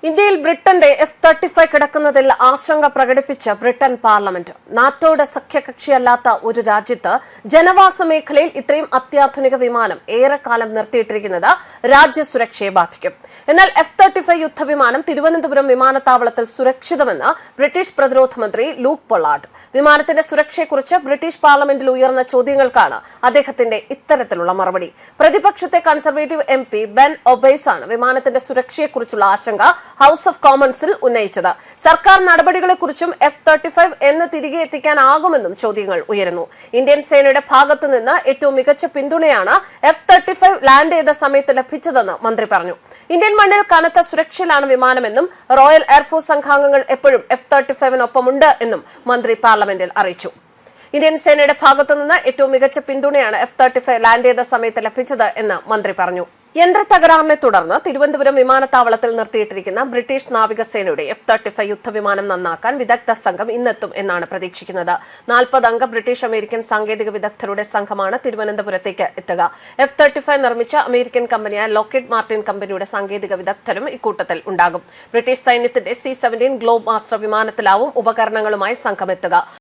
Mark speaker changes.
Speaker 1: ഇന്ത്യയിൽ ബ്രിട്ടന്റെ F-35 കിടക്കുന്നതിൽ ആശങ്ക പ്രകടിപ്പിച്ച് ബ്രിട്ടൻ പാർലമെന്റ്. നാറ്റോയുടെ സഖ്യകക്ഷിയല്ലാത്ത ഒരു രാജ്യത്ത് ജനവാസ മേഖലയിൽ ഇത്രയും അത്യാധുനിക വിമാനം ഏറെക്കാലം നിർത്തിയിട്ടിരിക്കുന്നത് രാജ്യസുരക്ഷയെ ബാധിക്കും. എന്നാൽ F-35 യുദ്ധവിമാനം തിരുവനന്തപുരം വിമാനത്താവളത്തിൽ സുരക്ഷിതമെന്ന് ബ്രിട്ടീഷ് പ്രതിരോധ മന്ത്രി ലൂക്ക് പൊള്ളാർഡ്. വിമാനത്തിന്റെ സുരക്ഷയെക്കുറിച്ച് ബ്രിട്ടീഷ് പാർലമെന്റിൽ ഉയർന്ന ചോദ്യങ്ങൾക്കാണ് അദ്ദേഹത്തിന്റെ ഇത്തരത്തിലുള്ള മറുപടി. പ്രതിപക്ഷത്തെ കൺസർവേറ്റീവ് MP ബെൻ ഒബൈസ് ആണ് വിമാനത്തിന്റെ സുരക്ഷയെക്കുറിച്ചുള്ള ആശങ്ക ഹൌസ് ഓഫ് കോമൺസിൽ ഉന്നയിച്ചത്. സർക്കാർ നടപടികളെക്കുറിച്ചും F-35 എന്ന് തിരികെ എത്തിക്കാനാകുമെന്നും ചോദ്യങ്ങൾ ഉയരുന്നു. ഇന്ത്യൻ സേനയുടെ ഭാഗത്തുനിന്ന് ഏറ്റവും മികച്ച പിന്തുണയാണ് F-35 ലാൻഡ് ചെയ്ത സമയത്ത് ലഭിച്ചതെന്ന് മന്ത്രി പറഞ്ഞു. ഇന്ത്യൻ മണ്ണിൽ കനത്ത സുരക്ഷയിലാണ് വിമാനമെന്നും റോയൽ എയർഫോഴ്സ് സംഘാംഗങ്ങൾ എപ്പോഴും F-35നൊപ്പമുണ്ട് എന്നും മന്ത്രി പാർലമെന്റിൽ അറിയിച്ചു. ഇന്ത്യൻ സേനയുടെ ഭാഗത്തുനിന്ന് ഏറ്റവും മികച്ച പിന്തുണയാണ് F-35 ലാൻഡ് ചെയ്ത സമയത്ത് ലഭിച്ചത് എന്ന് മന്ത്രി പറഞ്ഞു. യന്ത്ര തകരാറിനെ തുടർന്ന് തിരുവനന്തപുരം വിമാനത്താവളത്തിൽ നിർത്തിയിട്ടിരിക്കുന്ന ബ്രിട്ടീഷ് നാവികസേനയുടെ F-35 യുദ്ധവിമാനം നന്നാക്കാൻ വിദഗ്ധ സംഘം ഇന്നെത്തും എന്നാണ് പ്രതീക്ഷിക്കുന്നത്. 40 അംഗ ബ്രിട്ടീഷ് അമേരിക്കൻ സാങ്കേതിക വിദഗ്ധരുടെ സംഘമാണ് തിരുവനന്തപുരത്തേക്ക് എത്തുക. F-35 നിർമ്മിച്ച അമേരിക്കൻ കമ്പനിയായ ലോക്ഹീഡ് മാർട്ടിൻ കമ്പനിയുടെ സാങ്കേതിക വിദഗ്ധരും ഇക്കൂട്ടത്തിൽ ഉണ്ടാകും. ബ്രിട്ടീഷ് സൈന്യത്തിന്റെ C-17 ഗ്ലോബ് മാസ്റ്റർ വിമാനത്തിലാവും ഉപകരണങ്ങളുമായി സംഘം എത്തുക.